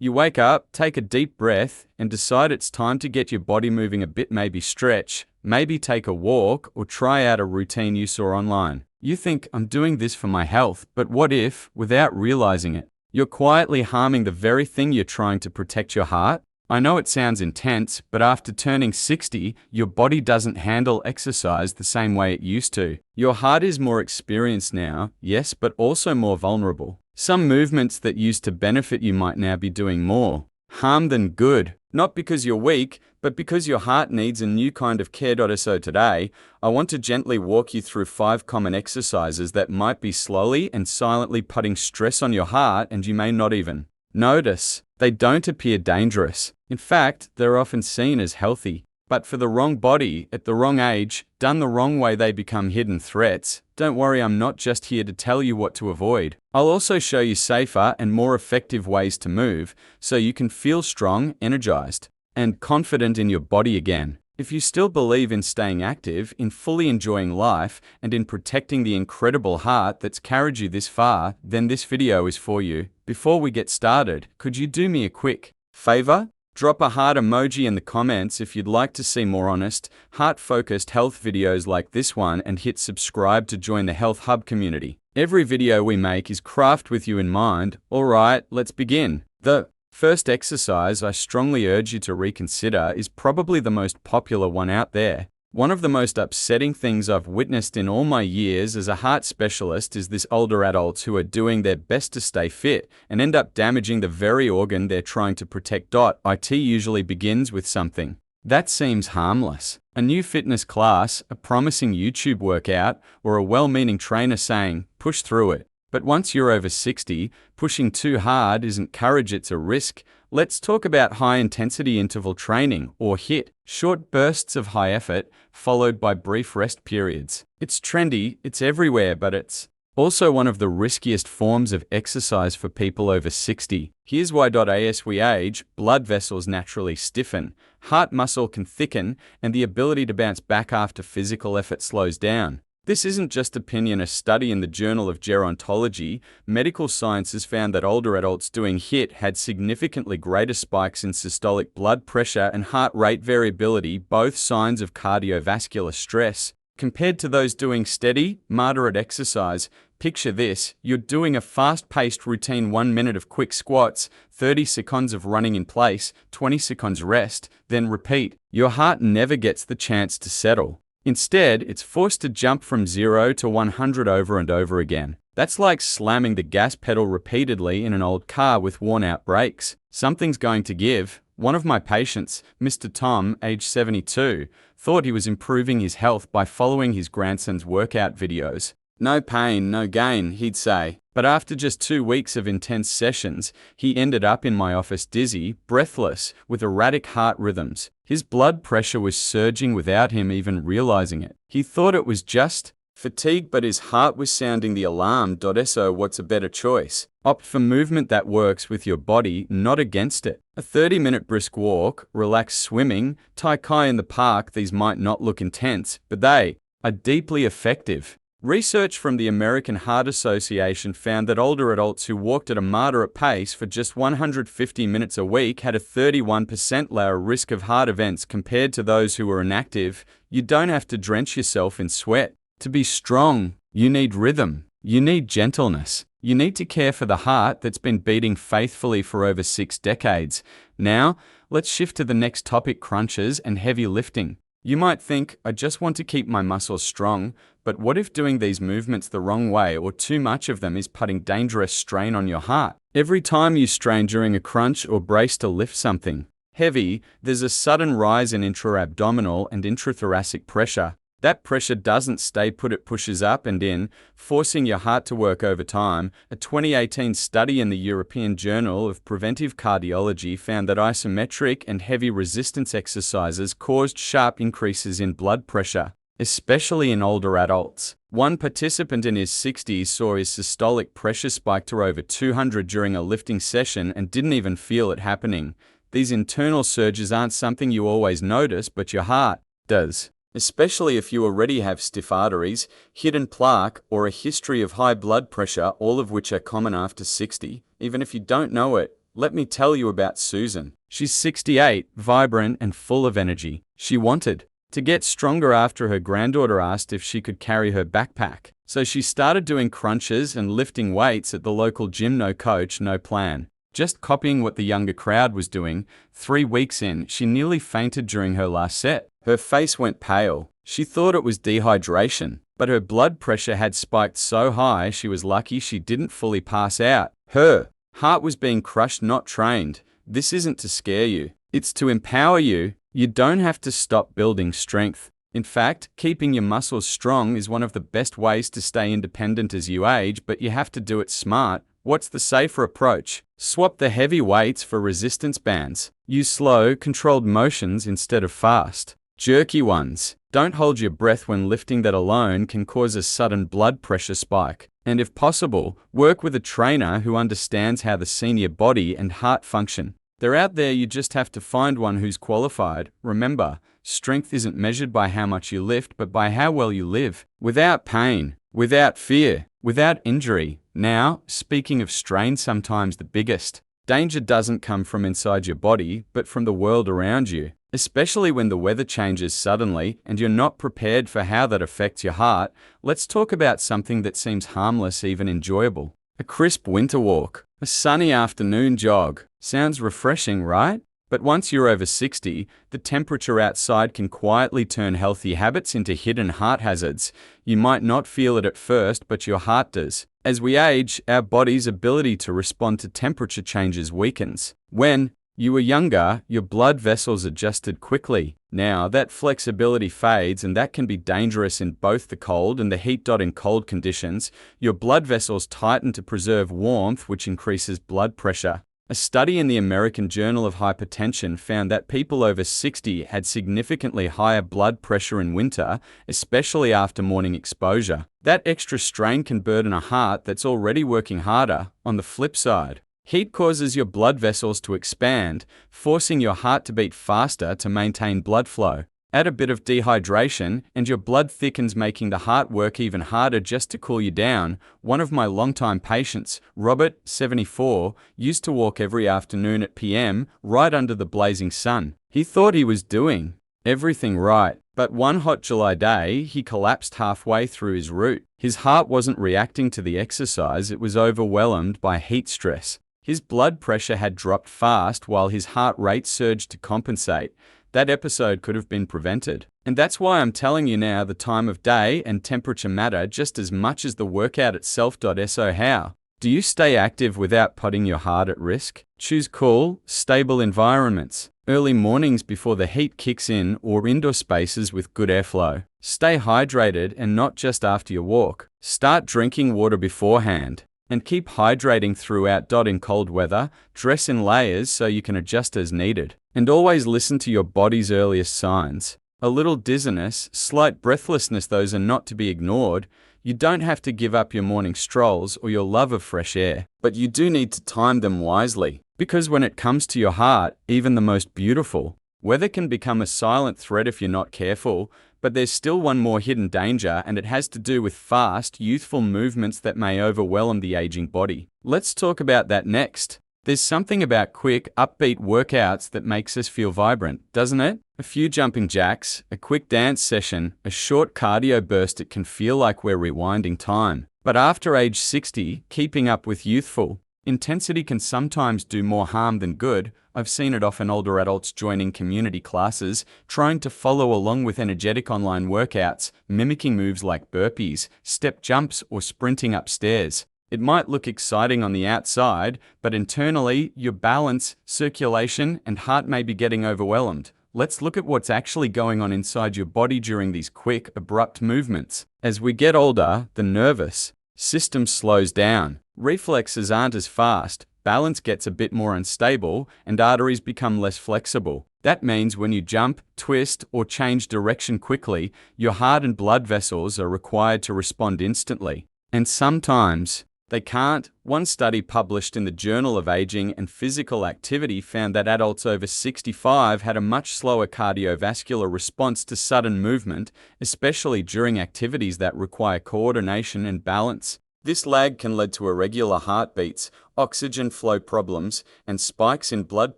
You wake up, take a deep breath, and decide it's time to get your body moving a bit, maybe stretch, maybe take a walk, or try out a routine you saw online. You think, I'm doing this for my health, but what if, without realizing it, you're quietly harming the very thing you're trying to protect, your heart? I know it sounds intense, but after turning 60, your body doesn't handle exercise the same way it used to. Your heart is more experienced now, yes, but also more vulnerable. Some movements that used to benefit you might now be doing more harm than good. Not because you're weak, but because your heart needs a new kind of care. So today, I want to gently walk you through 5 common exercises that might be slowly and silently putting stress on your heart, and you may not even notice. They don't appear dangerous. In fact, they're often seen as healthy. But for the wrong body, at the wrong age, done the wrong way, they become hidden threats. Don't worry, I'm not just here to tell you what to avoid. I'll also show you safer and more effective ways to move, so you can feel strong, energized, and confident in your body again. If you still believe in staying active, in fully enjoying life, and in protecting the incredible heart that's carried you this far, then this video is for you. Before we get started, could you do me a quick favor? Drop a heart emoji in the comments if you'd like to see more honest, heart-focused health videos like this one, and hit subscribe to join the Health Hub community. Every video we make is crafted with you in mind. Alright, let's begin. The first exercise I strongly urge you to reconsider is probably the most popular one out there. One of the most upsetting things I've witnessed in all my years as a heart specialist is this older adults who are doing their best to stay fit and end up damaging the very organ they're trying to protect. It usually begins with something that seems harmless. A new fitness class, a promising YouTube workout, or a well-meaning trainer saying, push through it. But once you're over 60, pushing too hard isn't courage, it's a risk. Let's talk about high-intensity interval training, or HIIT, short bursts of high effort, followed by brief rest periods. It's trendy, it's everywhere, but it's also one of the riskiest forms of exercise for people over 60. Here's why. As we age, blood vessels naturally stiffen, heart muscle can thicken, and the ability to bounce back after physical effort slows down. This isn't just opinion. A study in the Journal of Gerontology, Medical Sciences found that older adults doing HIIT had significantly greater spikes in systolic blood pressure and heart rate variability, both signs of cardiovascular stress, compared to those doing steady, moderate exercise. Picture this: you're doing a fast-paced routine, 1 minute of quick squats, 30 seconds of running in place, 20 seconds rest, then repeat. Your heart never gets the chance to settle. Instead, it's forced to jump from 0 to 100 over and over again. That's like slamming the gas pedal repeatedly in an old car with worn-out brakes. Something's going to give. One of my patients, Mr. Tom, age 72, thought he was improving his health by following his grandson's workout videos. No pain, no gain, he'd say. But after just 2 weeks of intense sessions, he ended up in my office dizzy, breathless, with erratic heart rhythms. His blood pressure was surging without him even realizing it. He thought it was just fatigue, but his heart was sounding the alarm. So what's a better choice? Opt for movement that works with your body, not against it. A 30-minute brisk walk, relaxed swimming, tai chi in the park. These might not look intense, but they are deeply effective. Research from the American Heart Association found that older adults who walked at a moderate pace for just 150 minutes a week had a 31% lower risk of heart events compared to those who were inactive. You don't have to drench yourself in sweat. To be strong, you need rhythm. You need gentleness. You need to care for the heart that's been beating faithfully for over 6 decades. Now, let's shift to the next topic: crunches and heavy lifting. You might think, I just want to keep my muscles strong, but what if doing these movements the wrong way or too much of them is putting dangerous strain on your heart? Every time you strain during a crunch or brace to lift something heavy, there's a sudden rise in intra-abdominal and intrathoracic pressure. That pressure doesn't stay put, it pushes up and in, forcing your heart to work overtime. A 2018 study in the European Journal of Preventive Cardiology found that isometric and heavy resistance exercises caused sharp increases in blood pressure, especially in older adults. One participant in his 60s saw his systolic pressure spike to over 200 during a lifting session and didn't even feel it happening. These internal surges aren't something you always notice, but your heart does. Especially if you already have stiff arteries, hidden plaque, or a history of high blood pressure, all of which are common after 60. Even if you don't know it, Let me tell you about Susan. She's 68, vibrant and full of energy. She wanted to get stronger after her granddaughter asked if she could carry her backpack. So she started doing crunches and lifting weights at the local gym. No coach, no plan. Just copying what the younger crowd was doing. 3 weeks in, she nearly fainted during her last set. Her face went pale. She thought it was dehydration, but her blood pressure had spiked so high she was lucky she didn't fully pass out. Her heart was being crushed, not trained. This isn't to scare you. It's to empower you. You don't have to stop building strength. In fact, keeping your muscles strong is one of the best ways to stay independent as you age, but you have to do it smart. What's the safer approach? Swap the heavy weights for resistance bands. Use slow, controlled motions instead of fast, jerky ones. Don't hold your breath when lifting. That alone can cause a sudden blood pressure spike. And if possible, work with a trainer who understands how the senior body and heart function. They're out there, you just have to find one who's qualified. Remember, strength isn't measured by how much you lift, but by how well you live. Without pain, without fear, without injury. Now, speaking of strain, sometimes the biggest danger doesn't come from inside your body, but from the world around you. Especially when the weather changes suddenly and you're not prepared for how that affects your heart. Let's talk about something that seems harmless, even enjoyable. A crisp winter walk, a sunny afternoon jog. Sounds refreshing, right? But once you're over 60, the temperature outside can quietly turn healthy habits into hidden heart hazards. You might not feel it at first, but your heart does. As we age, our body's ability to respond to temperature changes weakens. When you were younger, your blood vessels adjusted quickly. Now, that flexibility fades, and that can be dangerous in both the cold and the heat. In cold conditions, your blood vessels tighten to preserve warmth, which increases blood pressure. A study in the American Journal of Hypertension found that people over 60 had significantly higher blood pressure in winter, especially after morning exposure. That extra strain can burden a heart that's already working harder. On the flip side, heat causes your blood vessels to expand, forcing your heart to beat faster to maintain blood flow. Add a bit of dehydration, and your blood thickens, making the heart work even harder just to cool you down. One of my longtime patients, Robert, 74, used to walk every afternoon at PM, right under the blazing sun. He thought he was doing everything right, but one hot July day, he collapsed halfway through his route. His heart wasn't reacting to the exercise, it was overwhelmed by heat stress. His blood pressure had dropped fast while his heart rate surged to compensate. That episode could have been prevented. And that's why I'm telling you now, the time of day and temperature matter just as much as the workout itself. So how do you stay active without putting your heart at risk? Choose cool, stable environments. Early mornings before the heat kicks in, or indoor spaces with good airflow. Stay hydrated, and not just after your walk. Start drinking water beforehand. And keep hydrating throughout. In cold weather, dress in layers so you can adjust as needed. And always listen to your body's earliest signs. A little dizziness, slight breathlessness, those are not to be ignored. You don't have to give up your morning strolls or your love of fresh air, but you do need to time them wisely. Because when it comes to your heart, even the most beautiful, weather can become a silent threat if you're not careful. But there's still one more hidden danger, and it has to do with fast, youthful movements that may overwhelm the aging body. Let's talk about that next. There's something about quick, upbeat workouts that makes us feel vibrant, doesn't it? A few jumping jacks, a quick dance session, a short cardio burst, it can feel like we're rewinding time. But after age 60, keeping up with youthful intensity can sometimes do more harm than good. I've seen it often. Older adults joining community classes, trying to follow along with energetic online workouts, mimicking moves like burpees, step jumps, or sprinting upstairs. It might look exciting on the outside, but internally, your balance, circulation, and heart may be getting overwhelmed. Let's look at what's actually going on inside your body during these quick, abrupt movements. As we get older, the nervous system slows down. Reflexes aren't as fast, balance gets a bit more unstable, and arteries become less flexible. That means when you jump, twist, or change direction quickly, your heart and blood vessels are required to respond instantly. And sometimes they can't. One study published in the Journal of Aging and Physical Activity found that adults over 65 had a much slower cardiovascular response to sudden movement, especially during activities that require coordination and balance. This lag can lead to irregular heartbeats, oxygen flow problems, and spikes in blood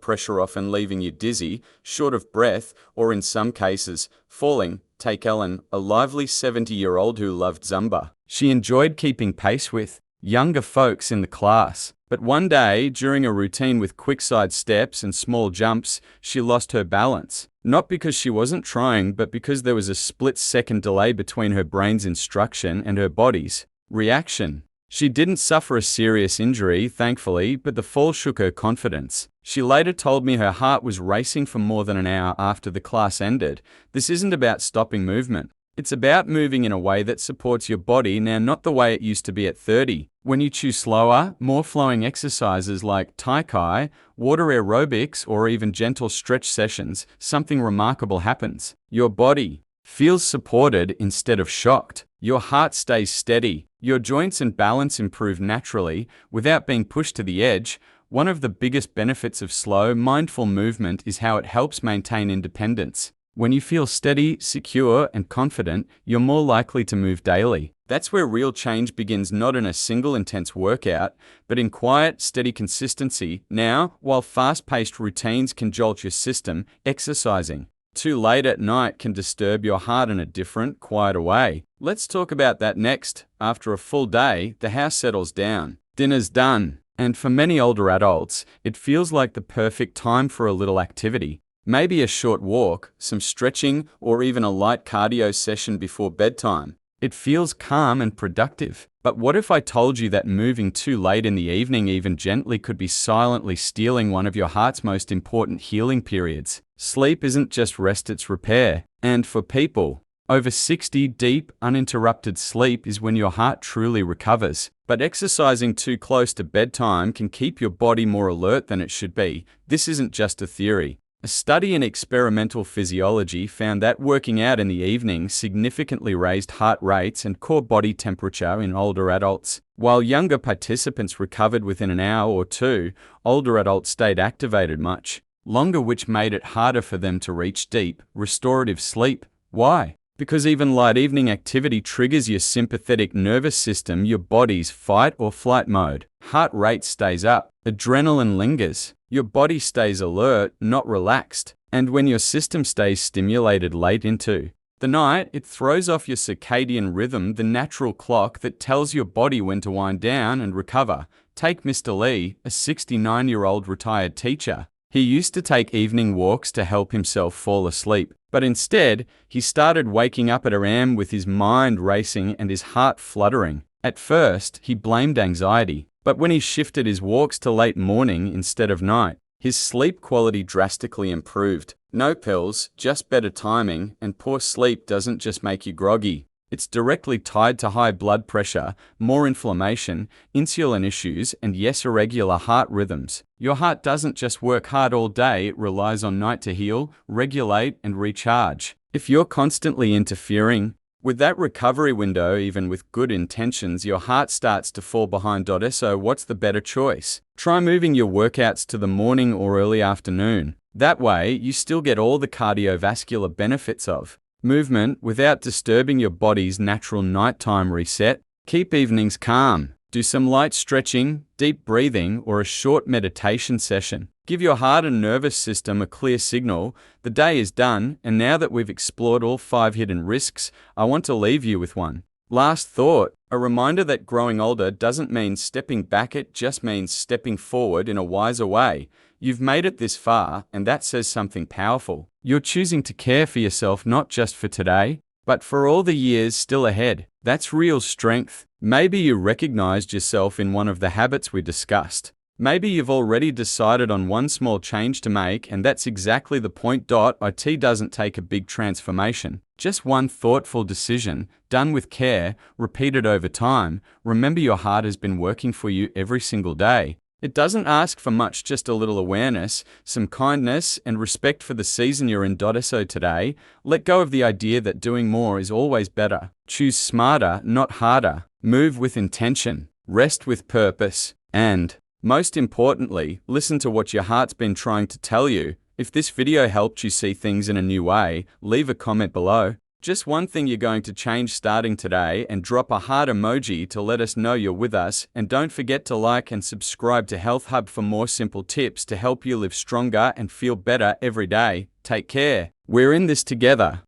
pressure, often leaving you dizzy, short of breath, or in some cases, falling. Take Ellen, a lively 70-year-old who loved Zumba. She enjoyed keeping pace with younger folks in the class. But one day, during a routine with quick side steps and small jumps, she lost her balance. Not because she wasn't trying, but because there was a split-second delay between her brain's instruction and her body's reaction. She didn't suffer a serious injury, thankfully, but the fall shook her confidence. She later told me her heart was racing for more than an hour after the class ended. This isn't about stopping movement. It's about moving in a way that supports your body now, not the way it used to be at 30. When you choose slower, more flowing exercises like Tai Chi, water aerobics, or even gentle stretch sessions, something remarkable happens. Your body feels supported instead of shocked. Your heart stays steady. Your joints and balance improve naturally without being pushed to the edge. One of the biggest benefits of slow, mindful movement is how it helps maintain independence. When you feel steady, secure, and confident, you're more likely to move daily. That's where real change begins, not in a single intense workout, but in quiet, steady consistency. Now, while fast-paced routines can jolt your system, exercising too late at night can disturb your heart in a different, quieter way. Let's talk about that next. After a full day, the house settles down. Dinner's done. And for many older adults, it feels like the perfect time for a little activity. Maybe a short walk, some stretching, or even a light cardio session before bedtime. It feels calm and productive. But what if I told you that moving too late in the evening, even gently, could be silently stealing one of your heart's most important healing periods? Sleep isn't just rest, it's repair. And for people over 60, deep, uninterrupted sleep is when your heart truly recovers. But exercising too close to bedtime can keep your body more alert than it should be. This isn't just a theory. A study in experimental physiology found that working out in the evening significantly raised heart rates and core body temperature in older adults. While younger participants recovered within an hour or two, older adults stayed activated much longer, which made it harder for them to reach deep, restorative sleep. Why? Because even light evening activity triggers your sympathetic nervous system, your body's fight or flight mode. Heart rate stays up, adrenaline lingers. Your body stays alert, not relaxed. And when your system stays stimulated late into the night, it throws off your circadian rhythm, the natural clock that tells your body when to wind down and recover. Take Mr. Lee, a 69-year-old retired teacher. He used to take evening walks to help himself fall asleep. But instead, he started waking up at a.m. with his mind racing and his heart fluttering. At first, he blamed anxiety. But when he shifted his walks to late morning instead of night, his sleep quality drastically improved. No pills, just better timing, and poor sleep doesn't just make you groggy. It's directly tied to high blood pressure, more inflammation, insulin issues, and yes, irregular heart rhythms. Your heart doesn't just work hard all day, it relies on night to heal, regulate, and recharge. If you're constantly interfering with that recovery window, even with good intentions, your heart starts to fall behind. So what's the better choice? Try moving your workouts to the morning or early afternoon. That way, you still get all the cardiovascular benefits of movement without disturbing your body's natural nighttime reset. Keep evenings calm. Do some light stretching, deep breathing, or a short meditation session. Give your heart and nervous system a clear signal. The day is done, and now that we've explored all 5 hidden risks, I want to leave you with one last thought. A reminder that growing older doesn't mean stepping back, it just means stepping forward in a wiser way. You've made it this far, and that says something powerful. You're choosing to care for yourself, not just for today, but for all the years still ahead. That's real strength. Maybe you recognized yourself in one of the habits we discussed. Maybe you've already decided on one small change to make, and that's exactly the point. It doesn't take a big transformation. Just one thoughtful decision, done with care, repeated over time. Remember, your heart has been working for you every single day. It doesn't ask for much, just a little awareness, some kindness, and respect for the season you're in. So today, let go of the idea that doing more is always better. Choose smarter, not harder. Move with intention. Rest with purpose. And, most importantly, listen to what your heart's been trying to tell you. If this video helped you see things in a new way, leave a comment below. Just one thing you're going to change starting today, and drop a heart emoji to let us know you're with us, and don't forget to like and subscribe to Health Hub for more simple tips to help you live stronger and feel better every day. Take care. We're in this together.